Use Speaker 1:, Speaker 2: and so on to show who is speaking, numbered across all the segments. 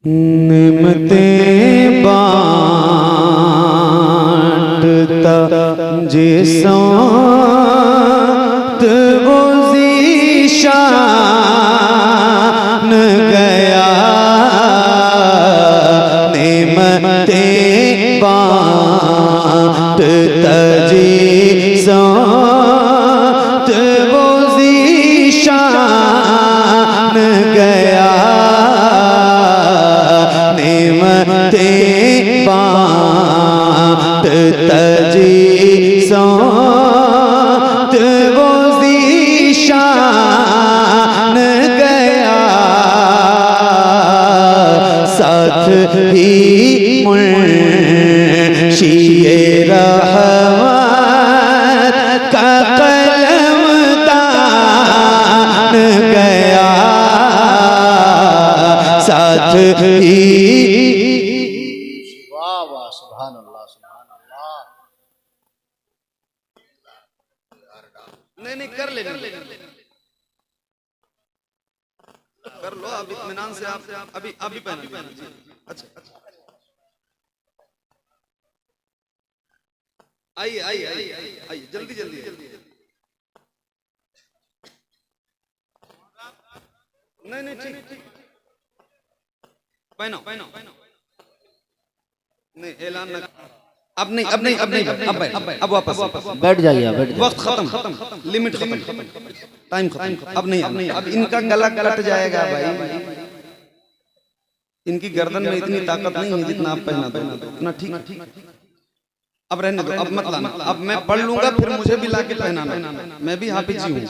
Speaker 1: निमतें बांटता जिसात वो ज़ीशान गया। निमतें बांटता जिसात वो ज़ीशान गया। निमतें बांटता जिसात वो ज़ीशान गया। साथ ही मुंशिए रहमत का कलमदान गया। साथ ही
Speaker 2: सुभान अल्लाह सुभान अल्लाह।
Speaker 1: नहीं कर ले कर लो अब इत्मीनान से। आप अभी अभी पहना। अच्छा आइए आइए आइए जल्दी जल्दी। नहीं ठीक पहनो नहीं ऐलान न। अब नहीं अब वापस
Speaker 2: बैठ जाइए बैठ जाइए।
Speaker 1: वक्त खत्म लिमिट खत्म टाइम खत्म। अब नहीं अब इनका गला कट जाएगा भाई। इनकी गर्दन में इतनी ताकत नहीं है जितना आप पहना दो उतना ठीक। अब रहने दो, अब मत लाना। अब मैं पढ़ लूंगा फिर मुझे भी लाके पहनाना। मैं भी हाफिज ही हूँ।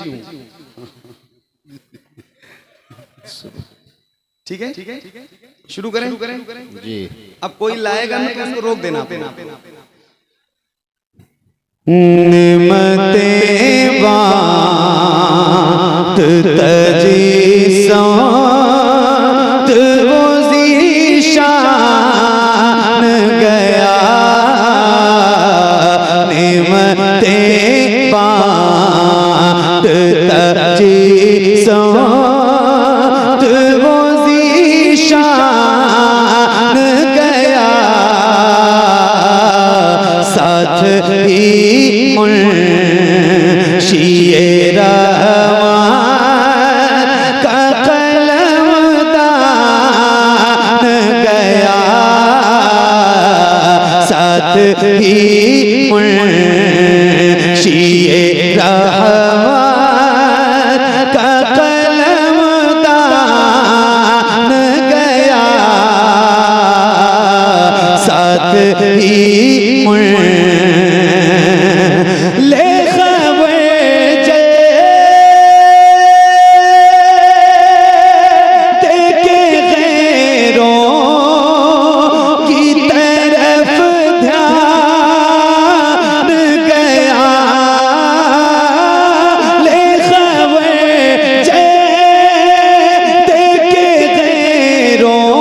Speaker 1: ठीक है शुरू करें
Speaker 2: जी।
Speaker 1: अब कोई लाएगा ना तो उसको रोक देना। निमतें बांटता जिसात वो ज़ीशान गया। निमतें बांटता जिसात वो ज़ीशान गया। साथ ही मुंशिए रहमत का कलमदान गया। साथ ही मुंशिए रहमत का कलमदान गया। साथ ही ले खबर देके गैरों की तरफ ध्यान गया। ले खबर देके गैरों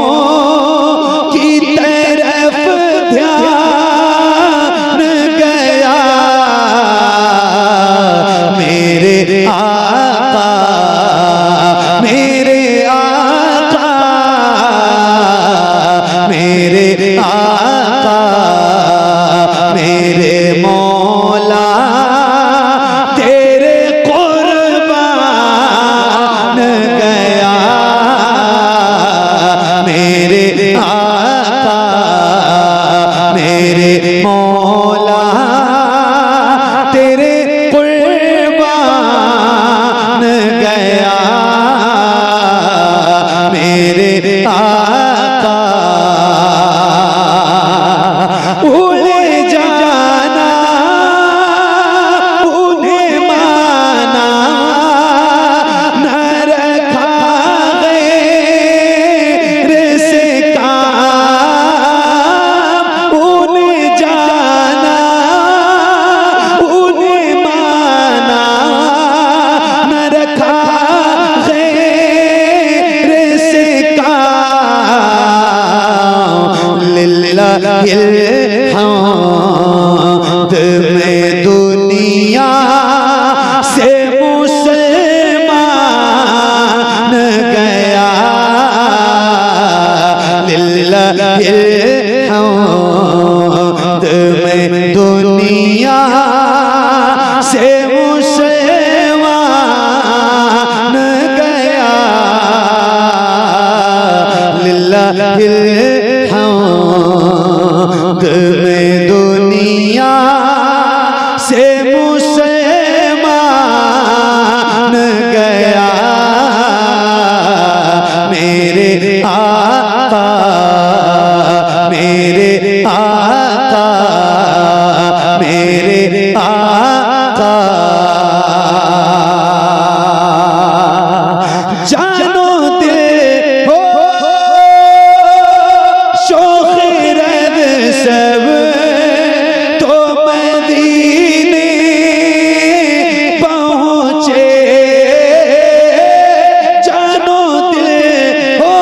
Speaker 1: की तरफ ध्यान गया। मेरे आका मेरे आका मेरे आका मेरे मौला तेरे कुर्बान गया। मेरे आका मेरे मौला तेरे कुर्बान गया। मेरे आका उड़े जाना उन्हें माना न रखा गैर से काम। उन्हें जाना उन्हें माना न रखा गैर से काम। लिल्लाहिल हम्द में दुनिया से मुसलमान गया। लिल्लाहिल-हम्द मैं दुनिया से मुसलमान गया, लिल्लाहिल-हम्द मैं दुनिया से मुसलमान गया। मेरे आका, मेरे आका, मेरे आका, जानो दिल हो शौक़ रद सब तो मदीने पहुँचे, जानो दिल हो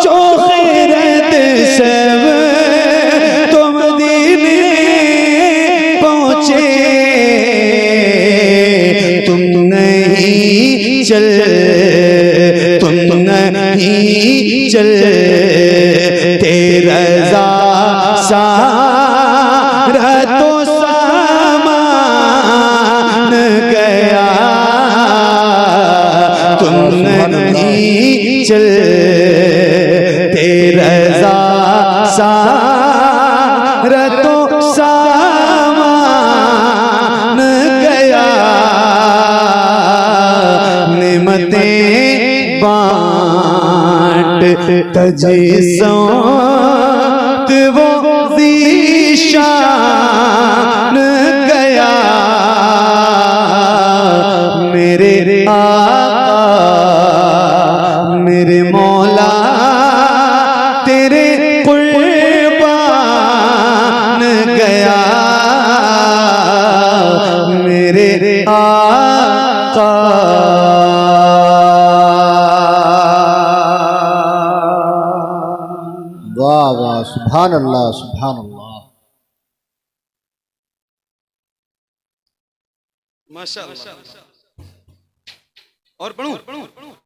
Speaker 1: शौक़ रद सब तो मदीने पहुँचे। तुम नहीं चल, तुम नहीं चल, तेरा सारा तो सामान गया। तुम नहीं चल, तेरा सारा तो सामान गया। नेमतें बांट तजे सौत वो ज़ीशान गया। मेरे आका, मेरे मौला तेरे कुर्बान गया। मेरे आका,
Speaker 2: वाह वाह, सुभान अल्लाह, सुभान अल्लाह।
Speaker 1: माशाअल्लाह। और पढ़ूं?